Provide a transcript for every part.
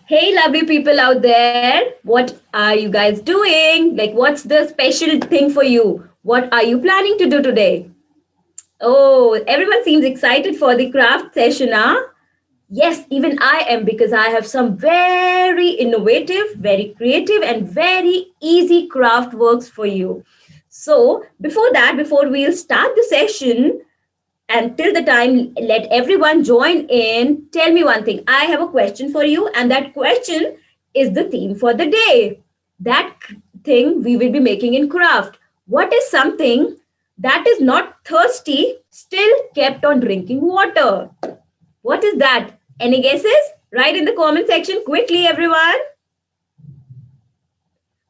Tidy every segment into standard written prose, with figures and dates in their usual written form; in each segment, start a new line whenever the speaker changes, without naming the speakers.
Hey, lovely people out there. What are you guys doing? Like, what's the special thing for you? What are you planning to do today? Oh, everyone seems excited for the craft session, huh? Yes, even I am because I have some very innovative, very creative, and very easy craft works for you. So, before we'll start the session, and till the time, let everyone join in. Tell me one thing. I have a question for you, and that question is the theme for the day. That thing we will be making in craft. What is something that is not thirsty, still kept on drinking water? What is that? Any guesses? Write in the comment section quickly, everyone.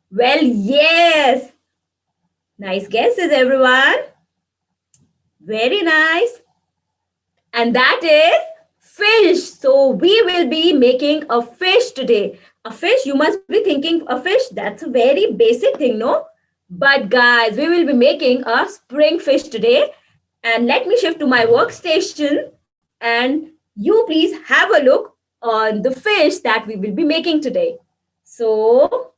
Well, yes. Nice guesses, everyone. Very nice. And that is fish. So we will be making a fish today. A fish, you must be thinking a fish, that's a very basic thing, no? But guys, we will be making a spring fish today. And let me shift to my workstation and you please have a look on the fish that we will be making today. So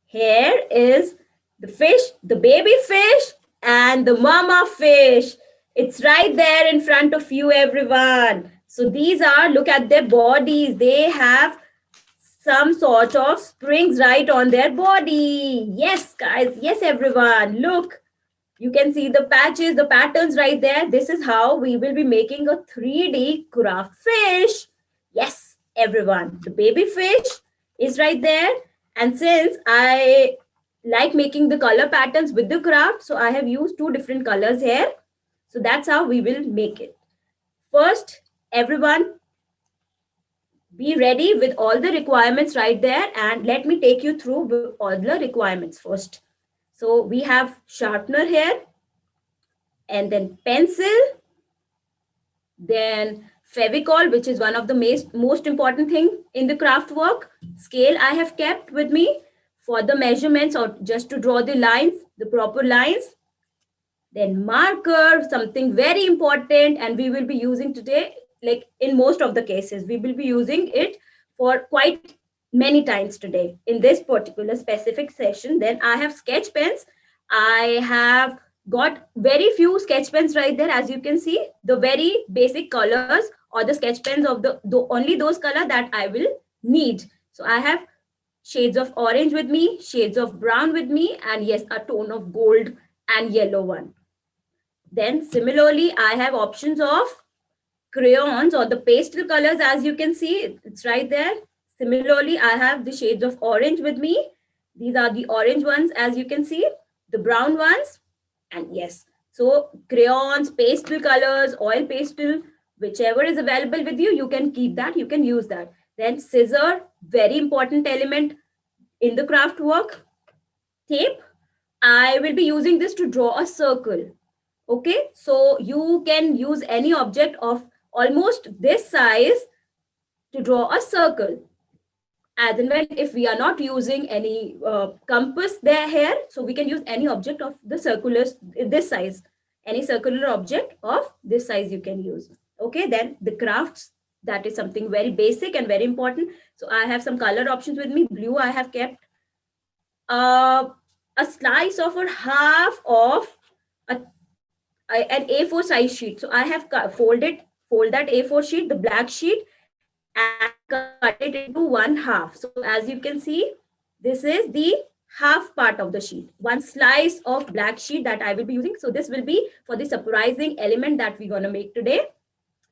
here is the fish, the baby fish, and the mama fish. It's right there in front of you, everyone. So these are, look at their bodies. They have some sort of springs right on their body. Yes, guys. Yes, everyone. Look, you can see the patches, the patterns right there. This is how we will be making a 3D craft fish. Yes, everyone. The baby fish is right there. And since I like making the color patterns with the craft, so I have used two different colors here. So that's how we will make it. First, everyone, be ready with all the requirements right there, and let me take you through all the requirements first. So we have sharpener here, and then pencil, then Fevicol, which is one of the most important thing in the craft work. Scale I have kept with me for the measurements or just to draw the lines, the proper lines. Then marker, something very important, and we will be using today, like in most of the cases, we will be using it for quite many times today in this particular specific session. Then I have sketch pens. I have got very few sketch pens right there, as you can see, the very basic colors or the sketch pens of the only those color that I will need. So I have shades of orange with me, shades of brown with me, and yes, a tone of gold and yellow one. Then similarly, I have options of crayons or the pastel colors, as you can see, it's right there. Similarly, I have the shades of orange with me. These are the orange ones, as you can see, the brown ones, and yes. So crayons, pastel colors, oil pastel, whichever is available with you, you can keep that, you can use that. Then scissor, very important element in the craft work. Tape, I will be using this to draw a circle. Okay, so you can use any object of almost this size to draw a circle. As in, when if we are not using any compass there here, so we can use any object of the circular this size, any circular object of this size you can use. Okay, then the crafts, that is something very basic and very important. So I have some color options with me. Blue I have kept, uh, a slice of or half of a an A4 size sheet. So I have fold that A4 sheet, the black sheet, and cut it into one half. So as you can see, this is the half part of the sheet, one slice of black sheet that I will be using. So this will be for the surprising element that we're going to make today.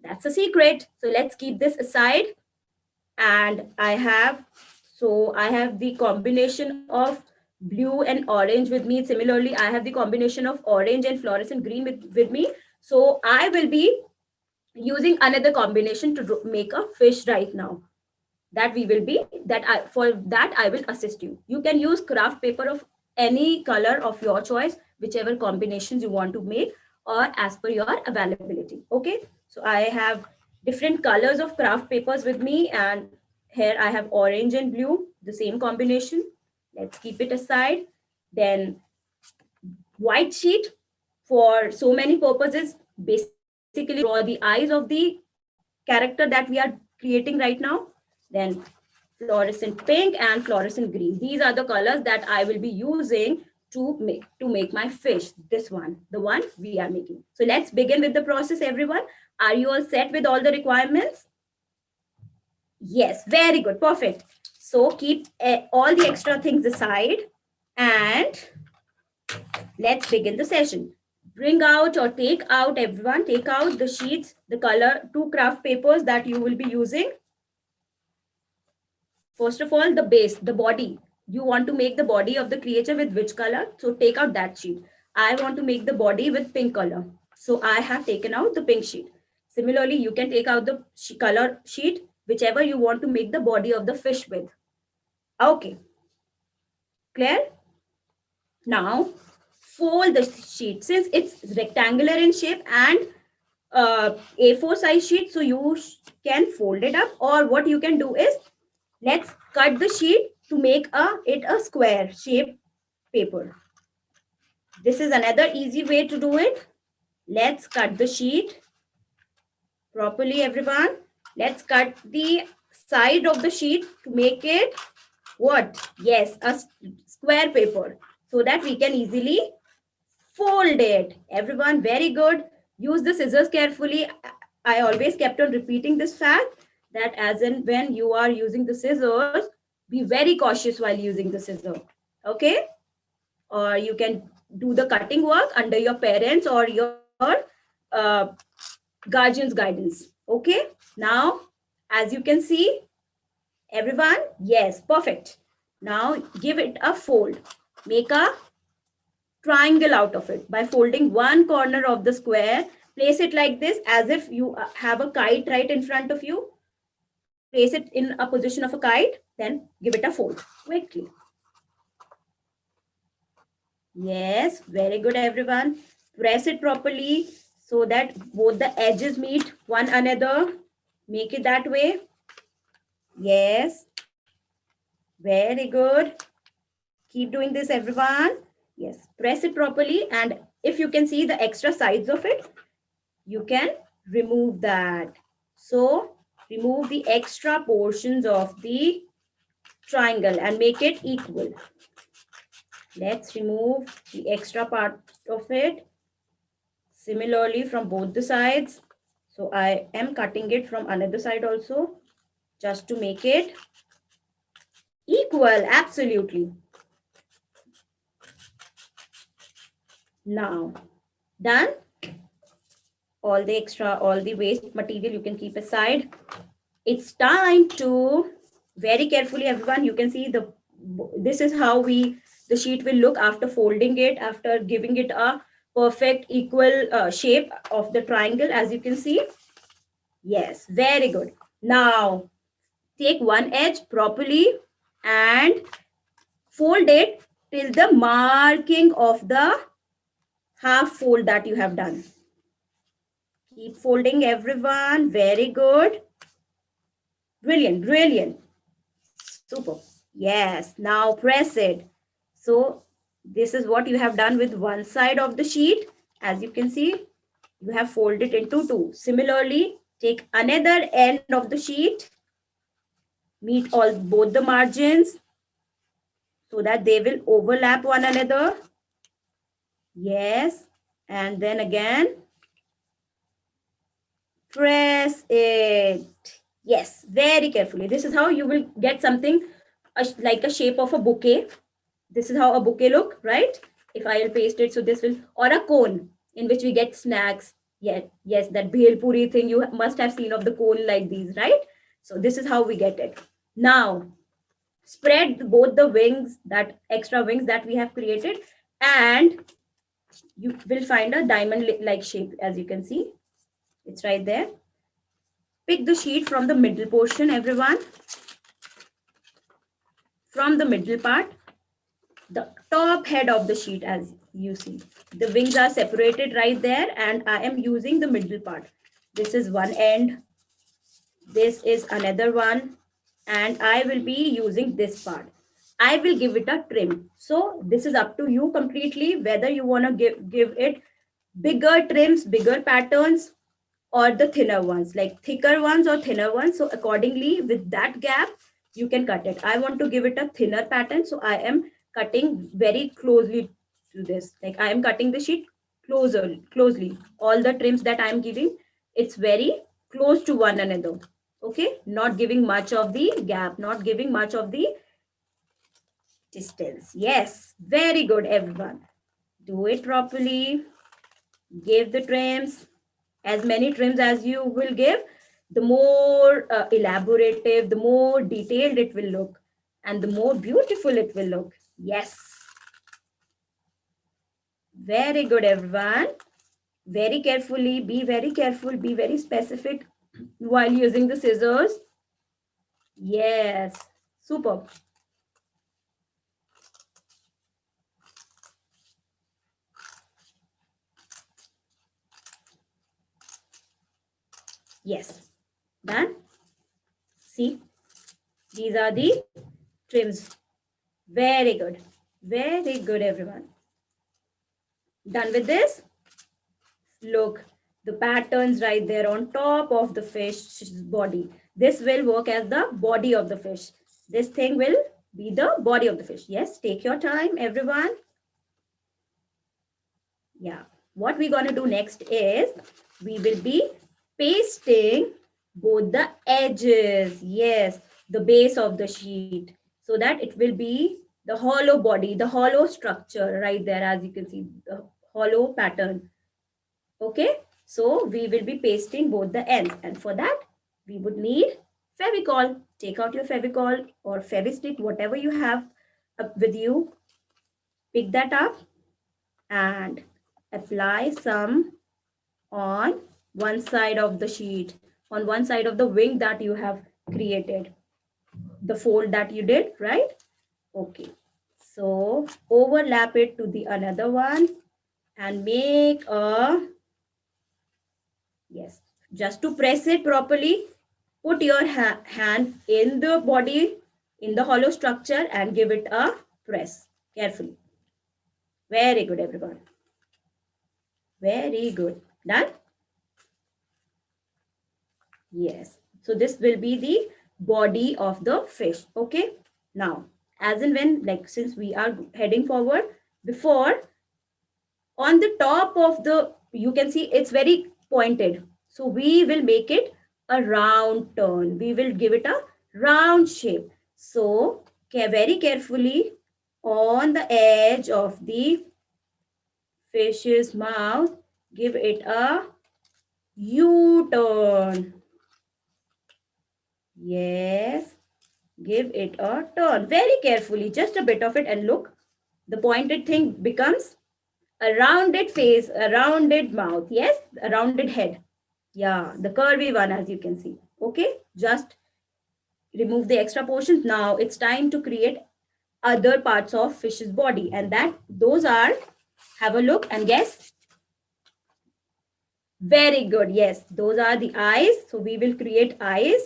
That's a secret. So let's keep this aside. And I have the combination of blue and orange with me. Similarly, I have the combination of orange and fluorescent green with me. So I will be using another combination to make a fish right now. That we will be that I for that I will assist you. You can use craft paper of any color of your choice, whichever combinations you want to make, or as per your availability. Okay, so I have different colors of craft papers with me, and here I have orange and blue, the same combination. Let's keep it aside. Then white sheet, for so many purposes, basically draw the eyes of the character that we are creating right now. Then fluorescent pink and fluorescent green. These are the colors that I will be using to make my fish. This one, the one we are making. So let's begin with the process, everyone. Are you all set with all the requirements? Yes, very good, perfect. So keep all the extra things aside and let's begin the session. Bring out or take out, everyone, take out the sheets, the color, 2 craft papers that you will be using. First of all, the base, the body. You want to make the body of the creature with which color? So take out that sheet. I want to make the body with pink color. So I have taken out the pink sheet. Similarly, you can take out the color sheet, whichever you want to make the body of the fish with. Okay. Clear? Now, fold the sheet. Since it's rectangular in shape and A4 size sheet, so you can fold it up, or what you can do is, let's cut the sheet to make it a square shape paper. This is another easy way to do it. Let's cut the sheet properly, everyone. Let's cut the side of the sheet to make it what? Yes, a square paper, so that we can easily fold it. Everyone, very good. Use the scissors carefully. I always kept on repeating this fact that as in when you are using the scissors, be very cautious while using the scissor. Okay? Or you can do the cutting work under your parents or your uh, guardian's guidance. Okay? Now, as you can see, everyone, yes, perfect. Now give it a fold. Make a triangle out of it by folding one corner of the square. Place it like this, as if you have a kite right in front of you. Place it in a position of a kite, then give it a fold quickly. Yes, very good, everyone. Press it properly so that both the edges meet one another. Make it that way. Yes, very good. Keep doing this, everyone. Yes, press it properly, and if you can see the extra sides of it, you can remove that. So remove the extra portions of the triangle and make it equal. Let's remove the extra part of it. Similarly from both the sides. So I am cutting it from another side also, just to make it equal. Absolutely. Now, done. All the waste material you can keep aside. It's time to, very carefully, everyone, you can see this is how the sheet will look after folding it, after giving it a perfect equal shape of the triangle, as you can see. Yes, very good. Now take one edge properly and fold it till the marking of the half fold that you have done. Keep folding, everyone. Very good. Brilliant, brilliant. Super. Yes, now press it. So this is what you have done with one side of the sheet. As you can see, you have folded into two. Similarly, take another end of the sheet, meet both the margins so that they will overlap one another. Yes, and then again, press it. Yes, very carefully. This is how you will get something like a shape of a bouquet. This is how a bouquet look, right? If I will paste it, so this will, or a cone in which we get snacks. Yes, that bhel puri thing you must have seen of the cone like these, right? So this is how we get it. Now, spread both the wings, that extra wings that we have created, and you will find a diamond-like shape, as you can see. It's right there. Pick the sheet from the middle portion, everyone. From the middle part, the top head of the sheet, as you see. The wings are separated right there, and I am using the middle part. This is one end. This is another one. And I will be using this part. I will give it a trim. So this is up to you completely, whether you want to give it bigger trims, bigger patterns, or the thinner ones, like thicker ones or thinner ones. So accordingly, with that gap, you can cut it. I want to give it a thinner pattern, so I am cutting very closely to this. Like I am cutting the sheet closely. All the trims that I am giving, it's very close to one another. Okay, not giving much of the gap, not giving much of the distance. Yes, very good, everyone. Do it properly. Give the trims, as many trims as you will give, the more elaborative, the more detailed it will look, and the more beautiful it will look. Yes, very good, everyone. Very carefully, be very careful, be very specific while using the scissors. Yes, superb. Yes, done. See, these are the trims. Very good. Very good, everyone. Done with this? Look, the patterns right there on top of the fish's body. This will work as the body of the fish. This thing will be the body of the fish. Yes, take your time, everyone. Yeah. What we're going to do next is we will be pasting both the edges. Yes, the base of the sheet, so that it will be the hollow body, the hollow structure right there, as you can see, the hollow pattern. Okay, so we will be pasting both the ends, and for that we would need Fevicol. Take out your Fevicol or Fevistick, whatever you have with you. Pick that up and apply some on one side of the sheet, on one side of the wing that you have created, the fold that you did, right? Okay, so overlap it to the another one and make a, yes, just to press it properly, put your hand in the body, in the hollow structure, and give it a press carefully. Very good, everyone. Very good. Done? Yes. So this will be the body of the fish. Okay. Now, as and when, like, since we are heading forward, before, on the top of the, you can see it's very pointed. So we will make it a round turn. We will give it a round shape. So very carefully on the edge of the fish's mouth, give it a U-turn. Yes, give it a turn very carefully, just a bit of it, and look, the pointed thing becomes a rounded face, a rounded mouth. Yes, a rounded head. Yeah, the curvy one, as you can see. Okay, just remove the extra portions. Now it's time to create other parts of fish's body, and that those are, have a look and guess. Very good. Yes, those are the eyes. So we will create eyes.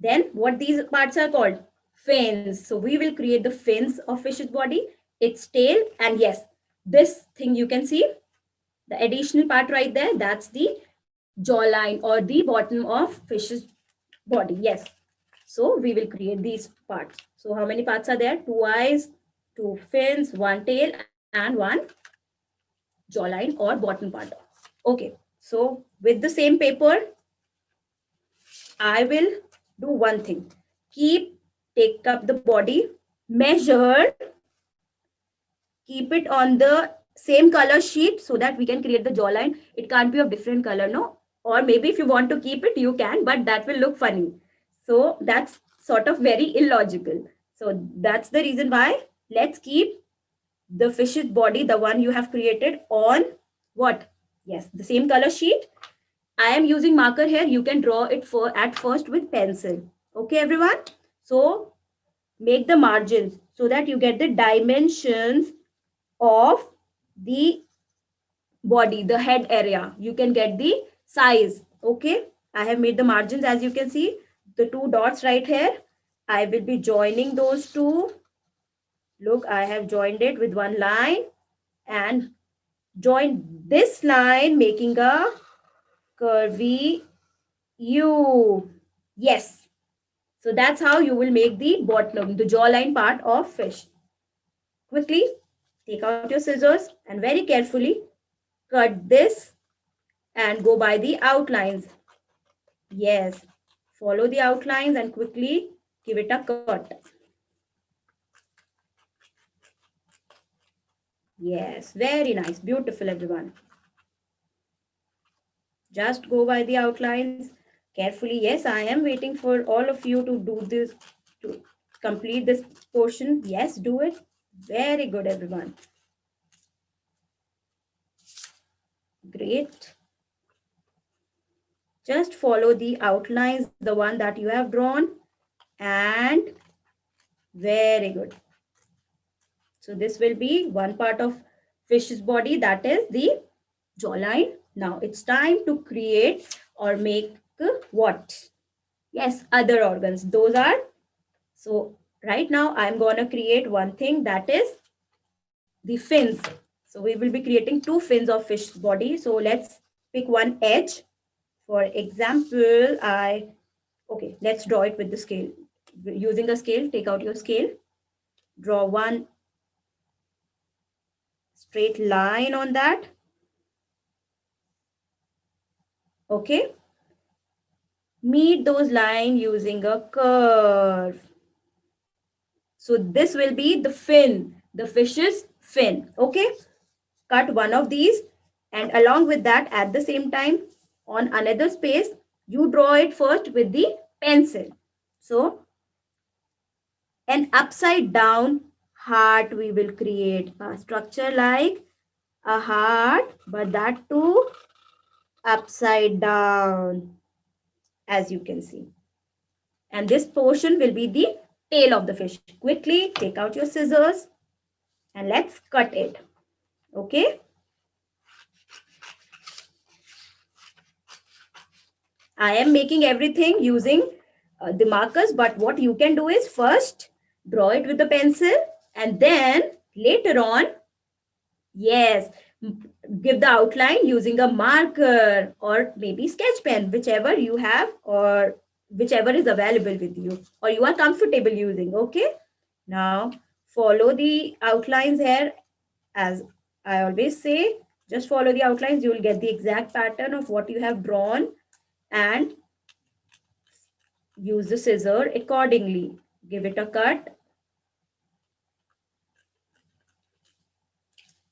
Then what these parts are called? Fins. So we will create the fins of fish's body, its tail, and yes, this thing you can see, the additional part right there, that's the jawline or the bottom of fish's body. Yes. So we will create these parts. So how many parts are there? Two eyes, two fins, one tail, and one jawline or bottom part. Okay. So with the same paper, I will do one thing. Take up the body, measure, keep it on the same color sheet so that we can create the jawline. It can't be of different color, no? Or maybe if you want to keep it, you can, but that will look funny. So that's sort of very illogical. So that's the reason why let's keep the fish's body, the one you have created, on what? Yes, the same color sheet. I am using marker here. You can draw it at first with pencil. Okay, everyone? So make the margins so that you get the dimensions of the body, the head area. You can get the size. Okay, I have made the margins, as you can see, the two dots right here. I will be joining those two. Look, I have joined it with one line and join this line, making a curvy U. Yes. So that's how you will make the bottom, the jawline part of fish. Quickly take out your scissors and very carefully cut this and go by the outlines. Yes. Follow the outlines and quickly give it a cut. Yes. Very nice. Beautiful, everyone. Just go by the outlines carefully. Yes, I am waiting for all of you to do this, to complete this portion. Yes, do it. Very good, everyone. Great. Just follow the outlines, the one that you have drawn, and very good. So this will be one part of fish's body, that is the jawline. Now it's time to create or make what? Yes, other organs. Those are, so right now I'm going to create one thing, that is the fins. So we will be creating two fins of fish's body. So let's pick one edge. For example, okay, let's draw it with the scale. Using a scale, take out your scale. Draw one straight line on that. Okay. Meet those lines using a curve. So this will be the fin, the fish's fin. Okay. Cut one of these, and along with that, at the same time, on another space, you draw it first with the pencil. So an upside down heart we will create, a structure like a heart, but that too upside down, as you can see. And this portion will be the tail of the fish. Quickly take out your scissors and let's cut it. Okay. I am making everything using the markers, but what you can do is first draw it with the pencil, and then later on, yes, give the outline using a marker or maybe sketch pen, whichever you have or whichever is available with you or you are comfortable using. Okay. Now follow the outlines here. As I always say, just follow the outlines. You will get the exact pattern of what you have drawn, and use the scissor accordingly. Give it a cut.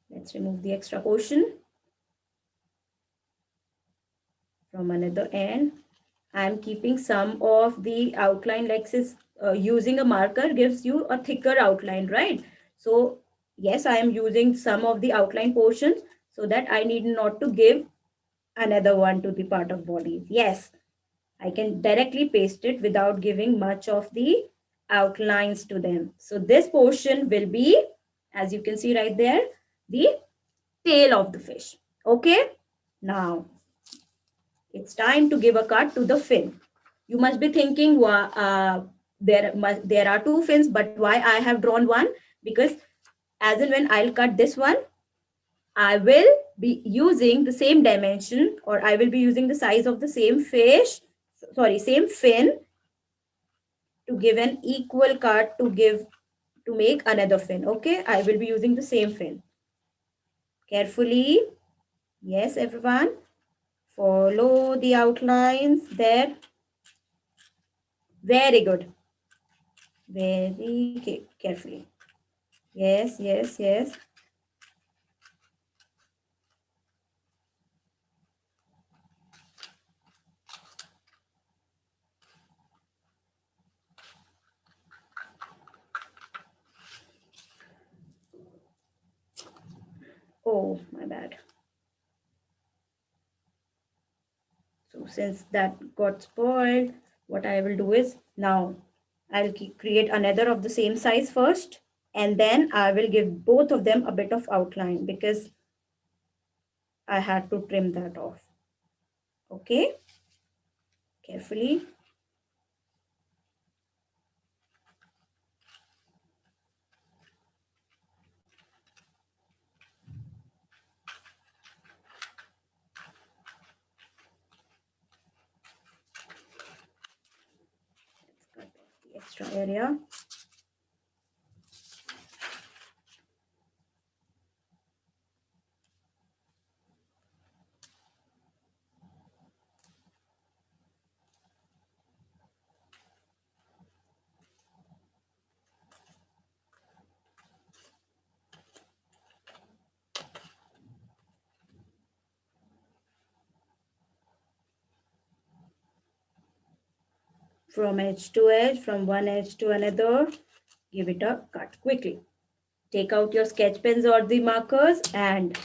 Let's remove the extra portion from another end. I'm keeping some of the outline, like this, using a marker gives you a thicker outline, right? So yes, I am using some of the outline portions so that I need not to give another one to the part of body. Yes, I can directly paste it without giving much of the outlines to them. So this portion will be, as you can see right there, the tail of the fish. Okay. Now it's time to give a cut to the fin. You must be thinking, there are two fins, but why I have drawn one? Because as and when I'll cut this one, I will be using the same dimension, or I will be using the size of the same fish, sorry, same fin, to give an equal cut to make another fin. Okay, I will be using the same fin. Carefully, yes, everyone, follow the outlines there. Very good. Very carefully. Yes, yes, yes. Oh, my bad. So since that got spoiled, what I will do is, now I'll create another of the same size first, and then I will give both of them a bit of outline because I had to trim that off. Okay, carefully. extra area. From edge to edge, from one edge to another, give it a cut quickly. Take out your sketch pens or the markers and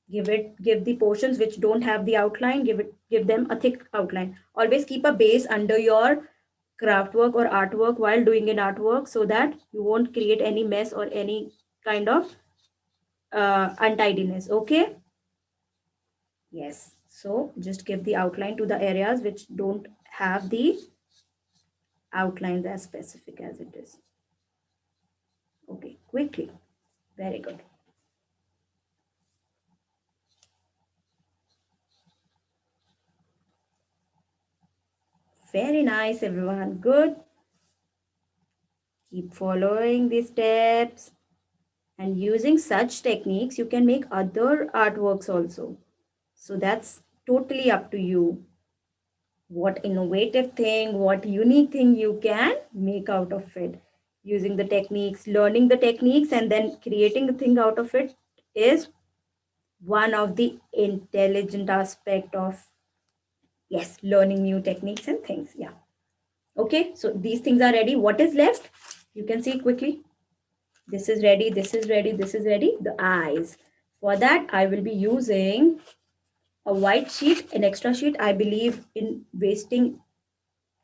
give the portions which don't have the outline, give them a thick outline. Always keep a base under your craft work or artwork while doing an artwork, so that you won't create any mess or any kind of untidiness. Okay. Yes, so just give the outline to the areas which don't have the outlines as specific as it is. Okay, quickly. Very good. Very nice, everyone. Good. Keep following these steps. And using such techniques, you can make other artworks also. So that's totally up to you. What innovative thing, what unique thing you can make out of it. Using the techniques, learning the techniques, and then creating the thing out of it is one of the intelligent aspect of, yes, learning new techniques and things. Yeah. Okay, so these things are ready. What is left? You can see quickly. This is ready, this is ready, this is ready. The eyes. For that, I will be using a white sheet, an extra sheet. I believe in wasting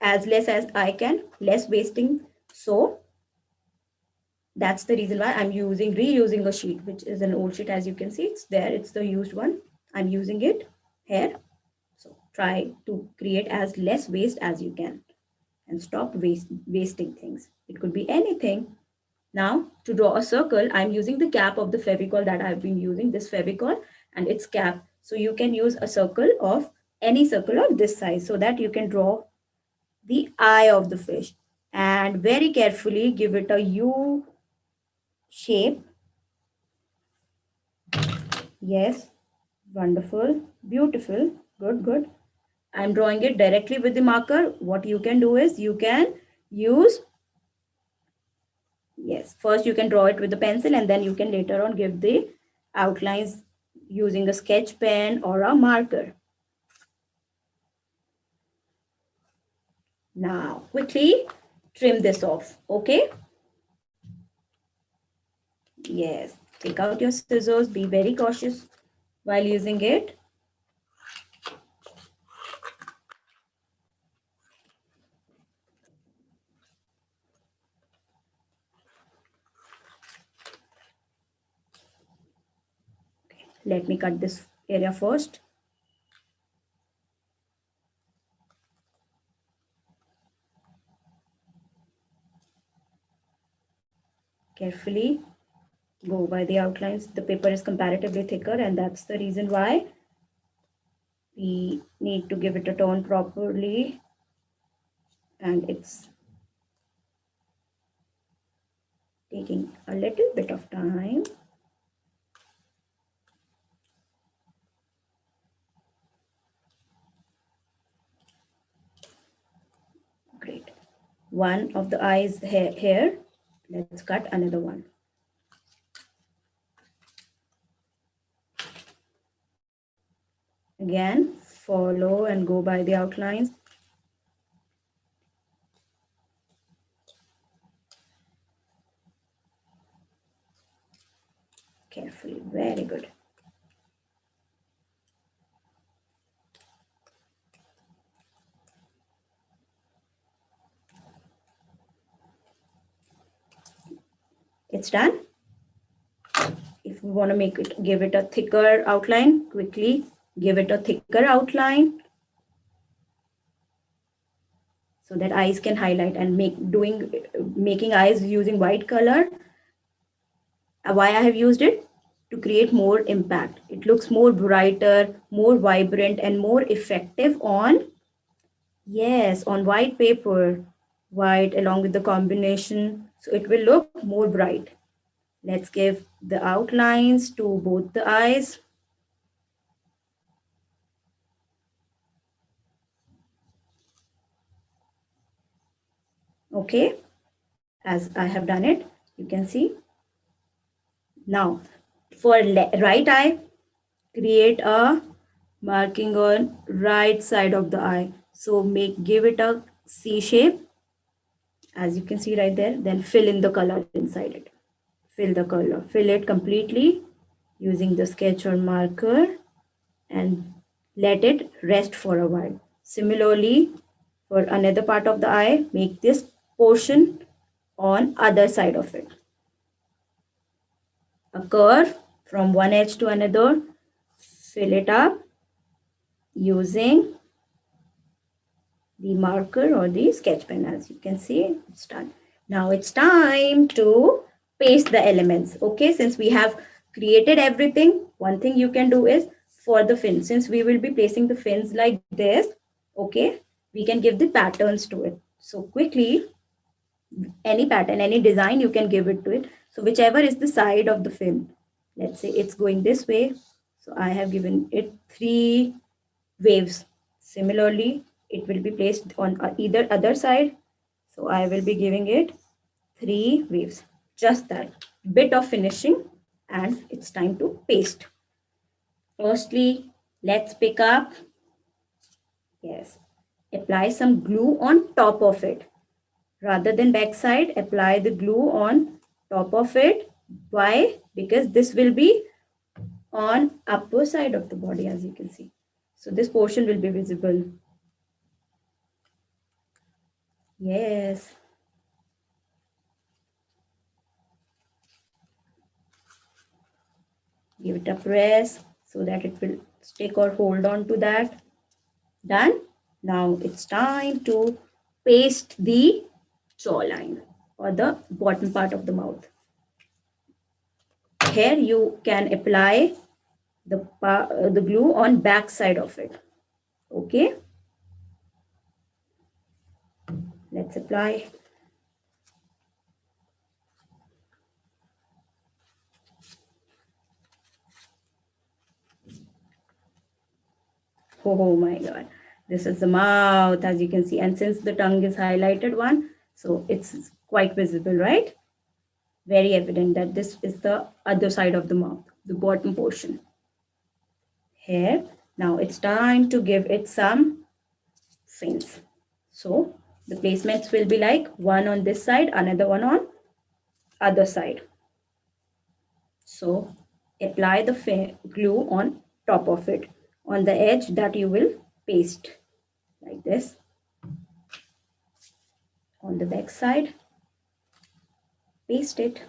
as less as I can, less wasting. So that's the reason why I'm reusing a sheet, which is an old sheet. As you can see, it's there. It's the used one. I'm using it here. So try to create as less waste as you can and stop wasting things. It could be anything. Now to draw a circle, I'm using the cap of the Fevicol that I've been using, this Fevicol and its cap. So you can use a circle of any circle of this size so that you can draw the eye of the fish and very carefully give it a U shape. Yes, wonderful, beautiful, good, good. I'm drawing it directly with the marker. What you can do is you can use, yes, first you can draw it with the pencil and then you can later on give the outlines using a sketch pen or a marker. Now quickly trim this off. Okay. Yes, take out your scissors, be very cautious while using it. Okay, let me cut this area first. Carefully go by the outlines. The paper is comparatively thicker and that's the reason why we need to give it a tone properly, and it's taking a little bit of time. Great. One of the eyes here. Let's cut another one. Again, follow and go by the outlines. Carefully, very good. It's done. If we want to make it, give it a thicker outline, quickly give it a thicker outline so that eyes can highlight, and making eyes using white color. Why I have used it? To create more impact. It looks more brighter, more vibrant, and more effective on, yes, on white paper. white along with the combination. So it will look more bright. Let's give the outlines to both the eyes. Okay, as I have done it, you can see. Now, for right eye, create a marking on right side of the eye. So give it a C shape, as you can see right there. Then fill in the color inside it. Fill the color, fill it completely using the sketch or marker, and let it rest for a while. Similarly, for another part of the eye, make this portion on other side of it. A curve from one edge to another, fill it up using the marker or the sketch pen. As you can see, it's done. Now it's time to paste the elements. Okay, since we have created everything, one thing you can do is for the fin, since we will be placing the fins like this, okay, we can give the patterns to it. So quickly, any pattern, any design, you can give it to it. So whichever is the side of the fin, let's say it's going this way. So I have given it 3 waves. Similarly, it will be placed on either other side. So I will be giving it 3 waves. Just that bit of finishing, and it's time to paste. Firstly, let's pick up, yes, apply some glue on top of it. Rather than backside, apply the glue on top of it. Why? Because this will be on upper side of the body, as you can see. So this portion will be visible. Yes. Give it a press so that it will stick or hold on to that. Done. Now it's time to paste the jawline or the bottom part of the mouth. Here you can apply the glue on back side of it. Okay. Let's apply. Oh my god. This is the mouth, as you can see. And since the tongue is highlighted one, so it's quite visible, right? Very evident that this is the other side of the mouth, the bottom portion. Here, now it's time to give it some fins. So the placements will be like one on this side, another one on other side. So apply the glue on top of it, on the edge that you will paste like this. On the back side, paste it.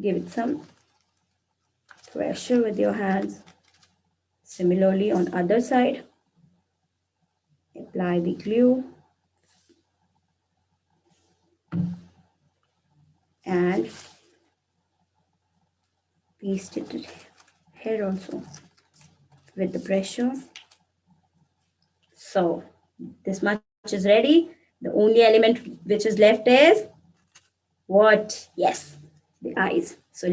Give it some pressure with your hands. Similarly, on other side, apply the glue and paste it here also with the pressure. So this much is ready. The only element which is left is what? Yes, the eyes. So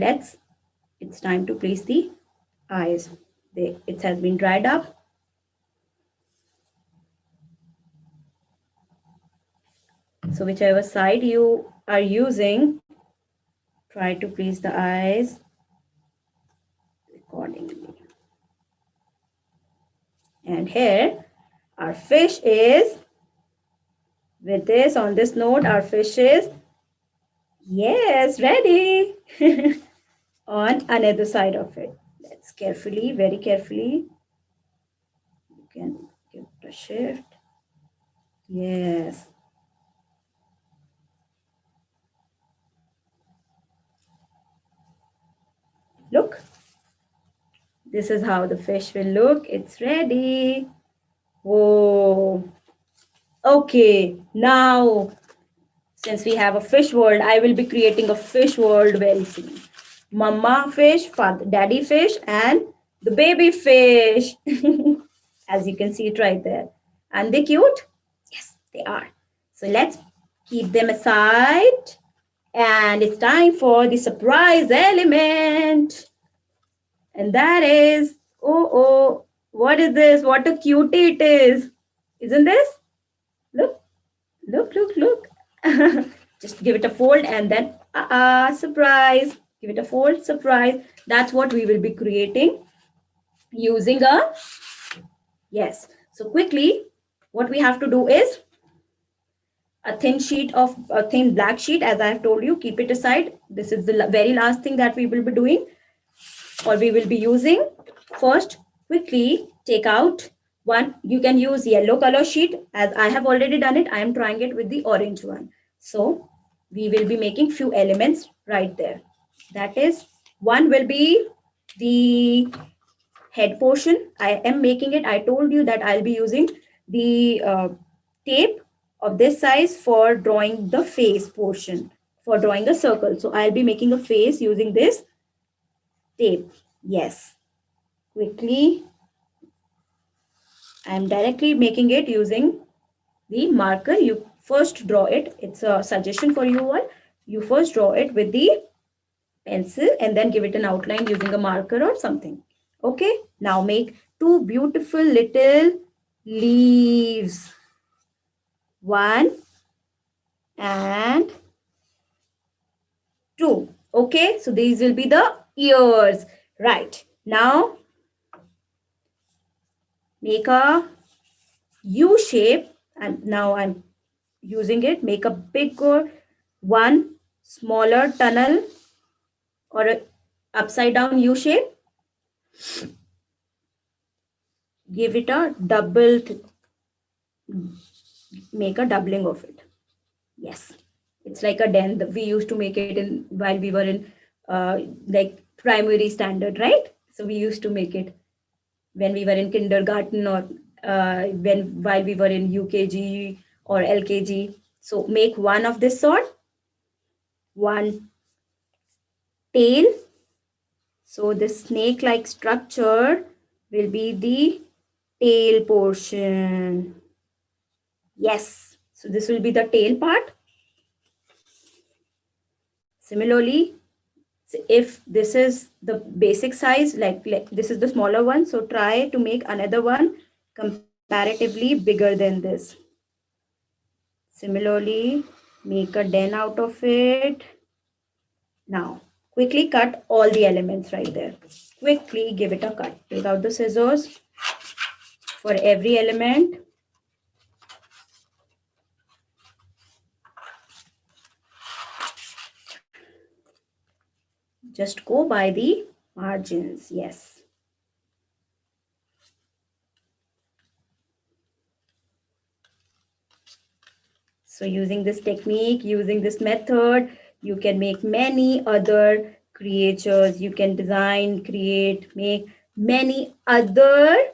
it's time to place the eyes. It has been dried up. So whichever side you are using, try to place the eyes accordingly. And here our fish is, with this, on this note, our fish is, yes, ready. On another side of it. Let's carefully, very carefully, you can give it a shift. Yes. Look, this is how the fish will look. It's ready. Whoa. Okay, now since we have a fish world, I will be creating a fish world very soon. Mama fish, father, daddy fish, and the baby fish. As you can see it right there. And they cute? Yes, they are. So let's keep them aside. And it's time for the surprise element. And that is, oh, what is this? What a cutie it is. Isn't this? Look, look. Just give it a fold and then, surprise. Give it a fold, surprise. That's what we will be creating using a, yes. So quickly, what we have to do is a thin black sheet, as I have told you, keep it aside. This is the very last thing that we will be doing or we will be using. First, quickly take out one. You can use yellow color sheet. As I have already done it, I am trying it with the orange one. So we will be making few elements right there. That is, one will be the head portion. I am making it. I told you that I'll be using the tape of this size for drawing the face portion, for drawing a circle. So I'll be making a face using this tape. Yes. Quickly, I'm directly making it using the marker. You first draw it. It's a suggestion for you all. You first draw it with the pencil and then give it an outline using a marker or something. Okay, now make two beautiful little leaves. One and two. Okay, so these will be the ears. Right, now make a U shape, and now I'm using it. Make a bigger one, smaller tunnel or a upside down U shape. Give it a make a doubling of it. Yes, it's like a den. We used to make it in while we were in like primary standard, right? So we used to make it when we were in kindergarten or while we were in UKG or LKG. So make one of this sort, one tail. So this snake-like structure will be the tail portion. Yes, so this will be the tail part. Similarly, if this is the basic size, like this is the smaller one, so try to make another one comparatively bigger than this. Similarly, make a den out of it. Now, quickly cut all the elements right there. Quickly give it a cut. Take out the scissors for every element. Just go by the margins. Yes. So using this technique, using this method, you can make many other creatures. You can design, create, make many other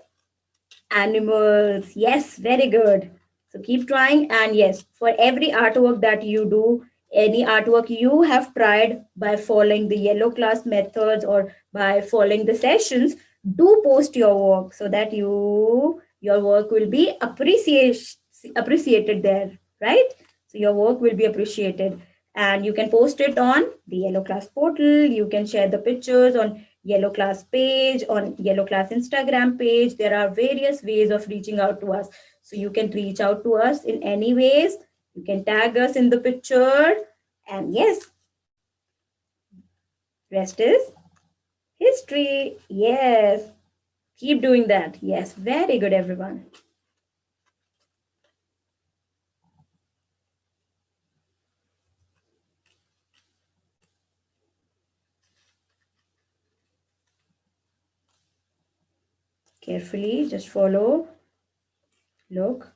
animals. Yes, very good. So keep trying. And yes, for every artwork that you do, any artwork you have tried by following the yellow class methods or by following the sessions, do post your work so that your work will be appreciated there, right? So your work will be appreciated. And you can post it on the yellow class portal. You can share the pictures on yellow class page, on yellow class Instagram page. There are various ways of reaching out to us. So you can reach out to us in any ways. You can tag us in the picture. And yes, rest is history. Yes, keep doing that. Yes, very good, everyone. Carefully, just follow. Look,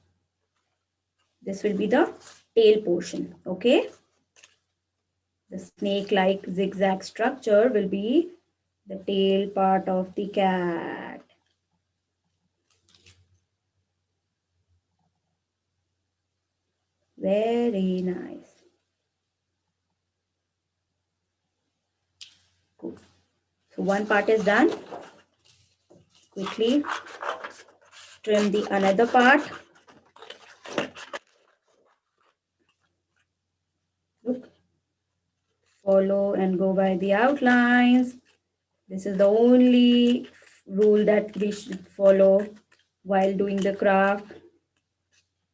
this will be the tail portion, okay? The snake-like zigzag structure will be the tail part of the cat. Very nice. Cool. So one part is done. Quickly trim the another part. follow and go by the outlines. This is the only rule that we should follow while doing the craft.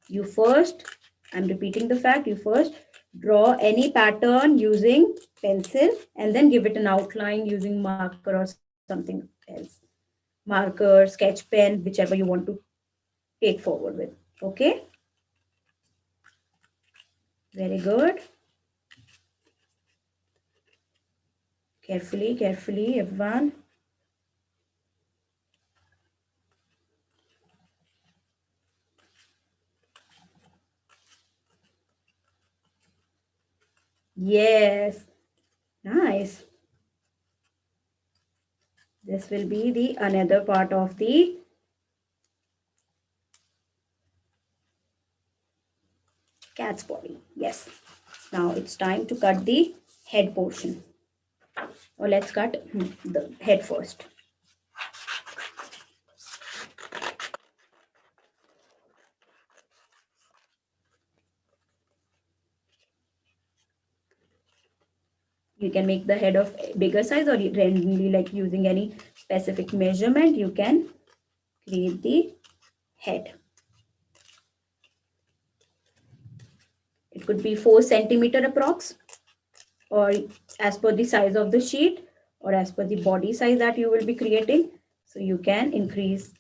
You first, I'm repeating the fact, you first draw any pattern using pencil and then give it an outline using marker or something else. Marker, sketch pen, whichever you want to take forward with. Okay? Very good. Carefully, carefully, everyone. Yes, nice. This will be the another part of the cat's body. Yes. Now it's time to cut the head portion. Or let's cut the head first. You can make the head of bigger size, or randomly, like using any specific measurement, you can create the head. It could be 4 centimeter approx, or as per the size of the sheet, or as per the body size that you will be creating. So you can increase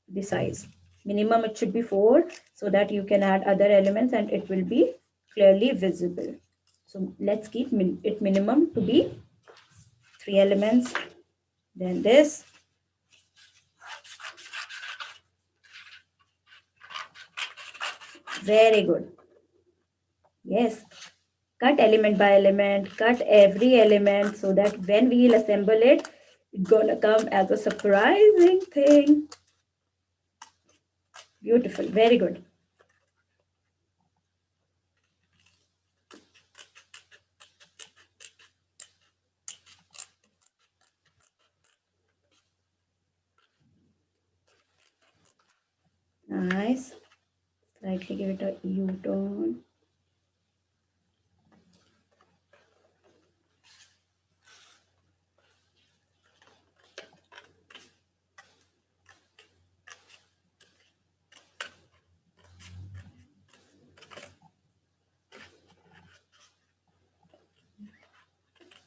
the size. Minimum it should be 4, so that you can add other elements and it will be clearly visible. So let's keep it minimum to be 3 elements. Then this. Very good. Yes. Cut element by element, cut every element, so that when we'll assemble it, it's gonna come as a surprising thing. Beautiful. Very good. Nice. Slightly give it a U-turn.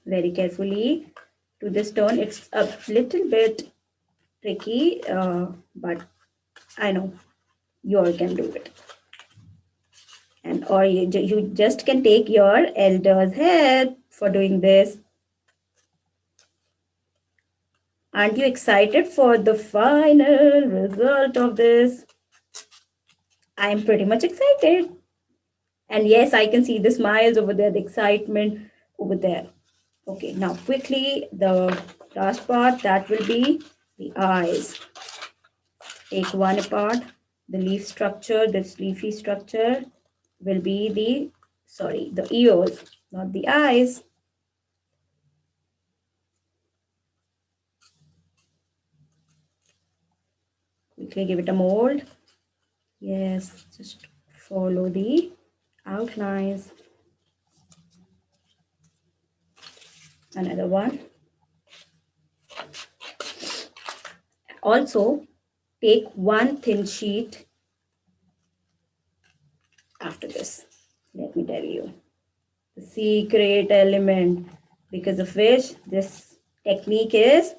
Very carefully to this turn. It's a little bit tricky, but I know you all can do it. And or you just can take your elder's head for doing this. Aren't you excited for the final result of this? I'm pretty much excited. And yes, I can see the smiles over there, the excitement over there. Okay, now quickly, the last part, that will be the eyes. Take one apart. The leaf structure, this leafy structure will be the ears, not the eyes. Quickly give it a mold. Yes, just follow the outlines. Another one. Also, take one thin sheet after this. Let me tell you. The secret element, because of which this technique is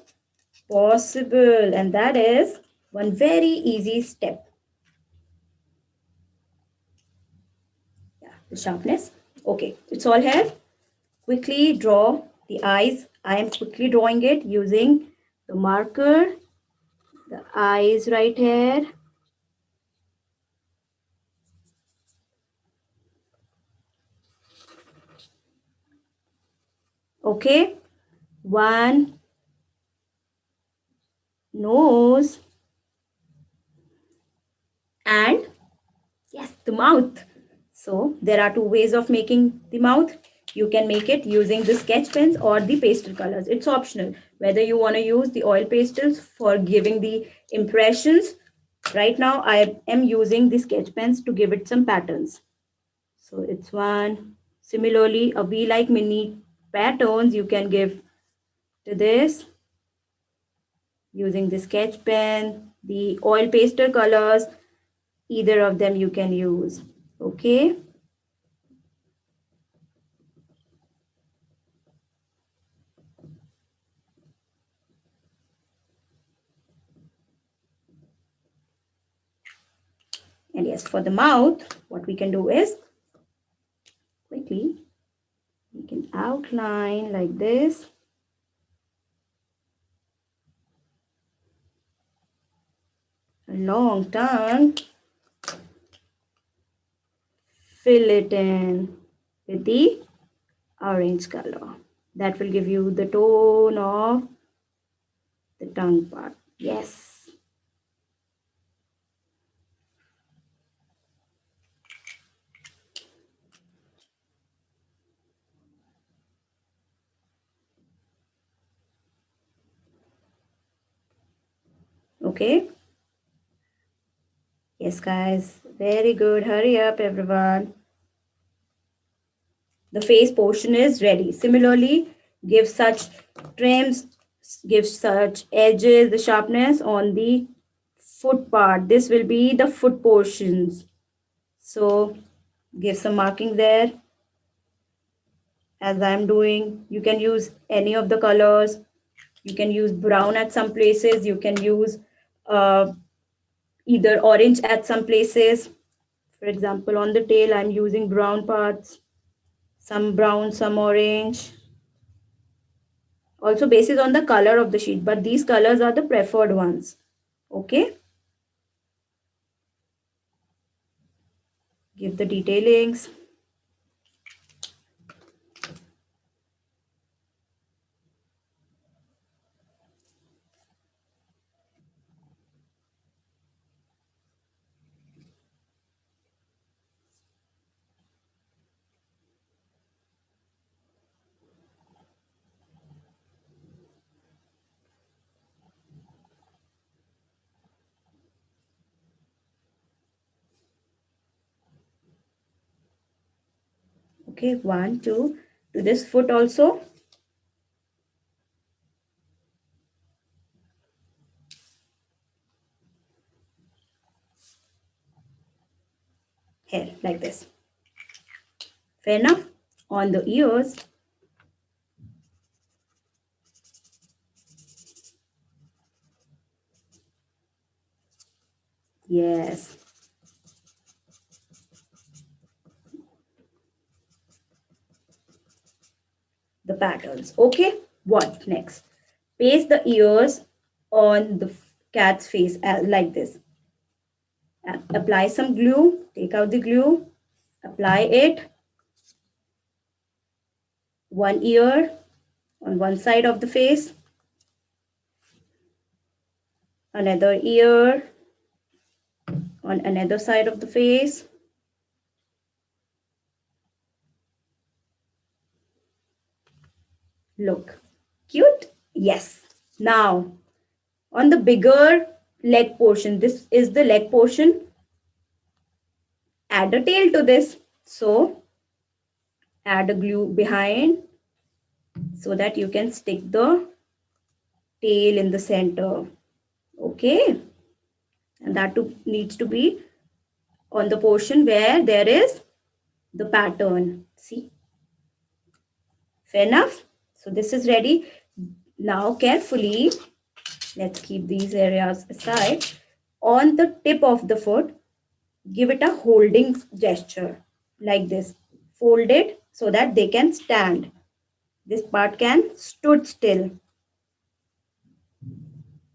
possible, and that is one very easy step. Yeah, the sharpness. Okay, it's all here. Quickly draw the eyes. I am quickly drawing it using the marker. The eyes right here. Okay, one nose and yes, the mouth. So there are 2 ways of making the mouth. You can make it using the sketch pens or the pastel colors. It's optional whether you want to use the oil pastels for giving the impressions. Right now I am using the sketch pens to give it some patterns. So it's one. Similarly, a V-like mini patterns you can give to this using the sketch pen, the oil pastel colors, either of them you can use. Okay. And yes, for the mouth, what we can do is quickly, we can outline like this. A long tongue. Fill it in with the orange color. That will give you the tone of the tongue part. Yes. Okay. Yes, guys. Very good. Hurry up, everyone. The face portion is ready. Similarly, give such trims, give such edges, the sharpness on the foot part. This will be the foot portions. So give some marking there as I'm doing. You can use any of the colors. You can use brown at some places. You can use either orange at some places. For example, on the tail, I'm using brown parts, some brown, some orange. Also basis on the color of the sheet, but these colors are the preferred ones. Okay. Give the detailings. Okay, 1, 2. To this foot also. Here, like this. Fair enough. On the ears. Yes. The patterns. Okay. What next? Paste the ears on the cat's face like this. Apply some glue. Take out the glue. Apply it. One ear on one side of the face. Another ear on another side of the face. Look. Cute? Yes. Now, on the bigger leg portion, this is the leg portion. Add a tail to this. So, add a glue behind so that you can stick the tail in the center. Okay. And that too needs to be on the portion where there is the pattern. See? Fair enough? So this is ready. Now carefully, let's keep these areas aside. On the tip of the foot, give it a holding gesture like this. Fold it so that they can stand. This part can stood still.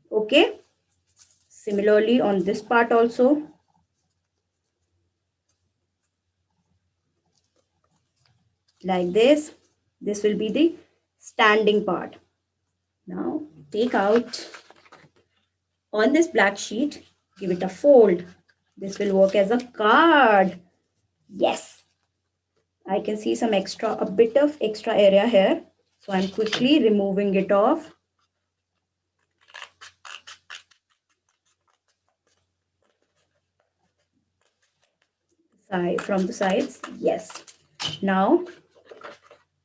Okay. Similarly on this part also. Like this. This will be the standing part. Now take out on this black sheet, give it a fold. This will work as a card. Yes. I can see some a bit of extra area here. So I'm quickly removing it off. From the sides. Yes. Now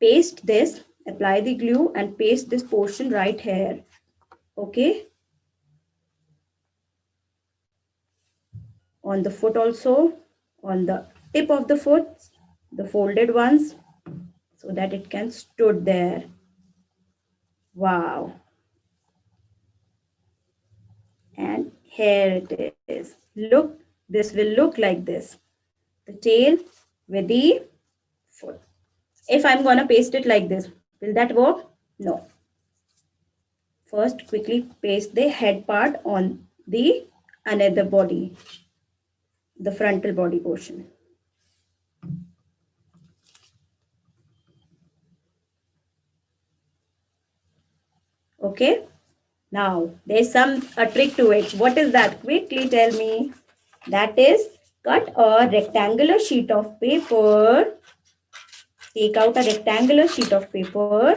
paste this apply the glue and paste this portion right here. Okay. On the foot also, on the tip of the foot, the folded ones, so that it can stood there. Wow. And here it is. Look, this will look like this. The tail with the foot. If I'm gonna paste it like this, will that work? No. First, quickly paste the head part on the another body, the frontal body portion. Okay. Now, there's a trick to it. What is that? Quickly tell me. That is, cut a rectangular sheet of paper. Take out a rectangular sheet of paper.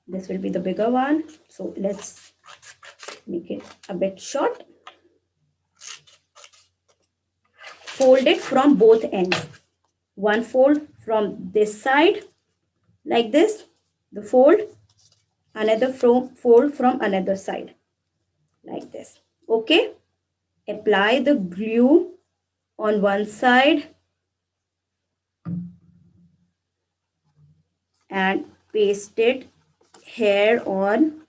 This will be the bigger one. So let's make it a bit short. Fold it from both ends. One fold from this side, like this, the fold, another fold from another side, like this. Okay. Apply the glue on one side and paste it here on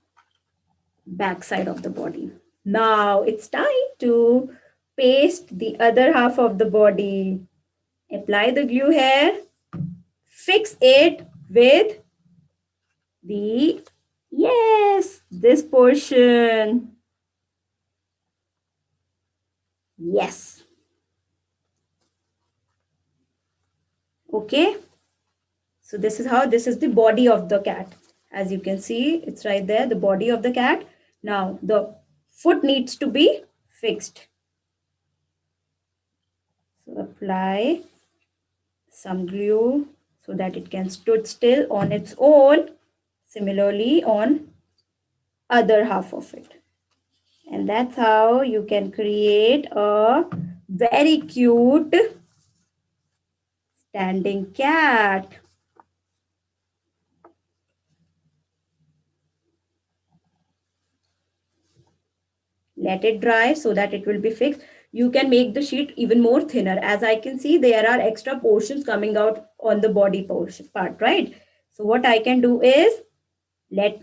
back side of the body. Now it's time to paste the other half of the body. Apply the glue here. Fix it with the, yes, this portion. Yes. Okay. So this is how, this is the body of the cat. As you can see, it's right there, the body of the cat. Now the foot needs to be fixed. So apply some glue so that it can stood still on its own. Similarly on other half of it. And that's how you can create a very cute standing cat. Let it dry so that it will be fixed. You can make the sheet even more thinner. As I can see, there are extra portions coming out on the body portion part, right? So what I can do is, let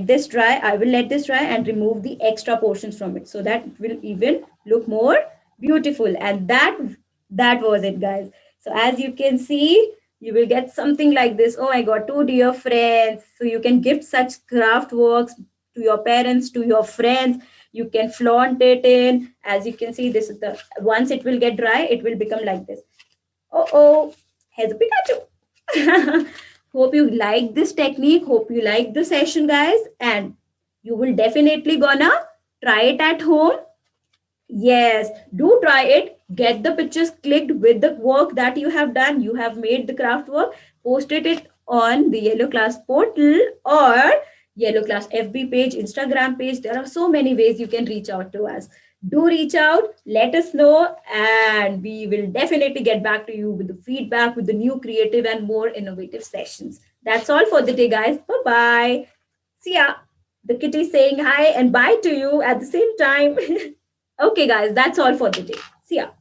this dry. I will let this dry and remove the extra portions from it so that it will even look more beautiful. And that was it, guys. So as you can see, you will get something like this. Oh my God, two dear friends. So you can gift such craft works to your parents, to your friends. You can flaunt it in. As you can see, this is the, once it will get dry, it will become like this. Oh, here's a Pikachu. Hope you like this technique. Hope you like the session, guys. And you will definitely gonna try it at home. Yes, do try it. Get the pictures clicked with the work that you have done. You have made the craft work. Posted it on the Yellow Class portal or Yellow Class FB page, Instagram page. There are so many ways you can reach out to us. Do reach out, let us know, and we will definitely get back to you with the feedback, with the new creative and more innovative sessions. That's all for the day, guys. Bye-bye. See ya. The kitty saying hi and bye to you at the same time. Okay, guys, that's all for the day. See ya.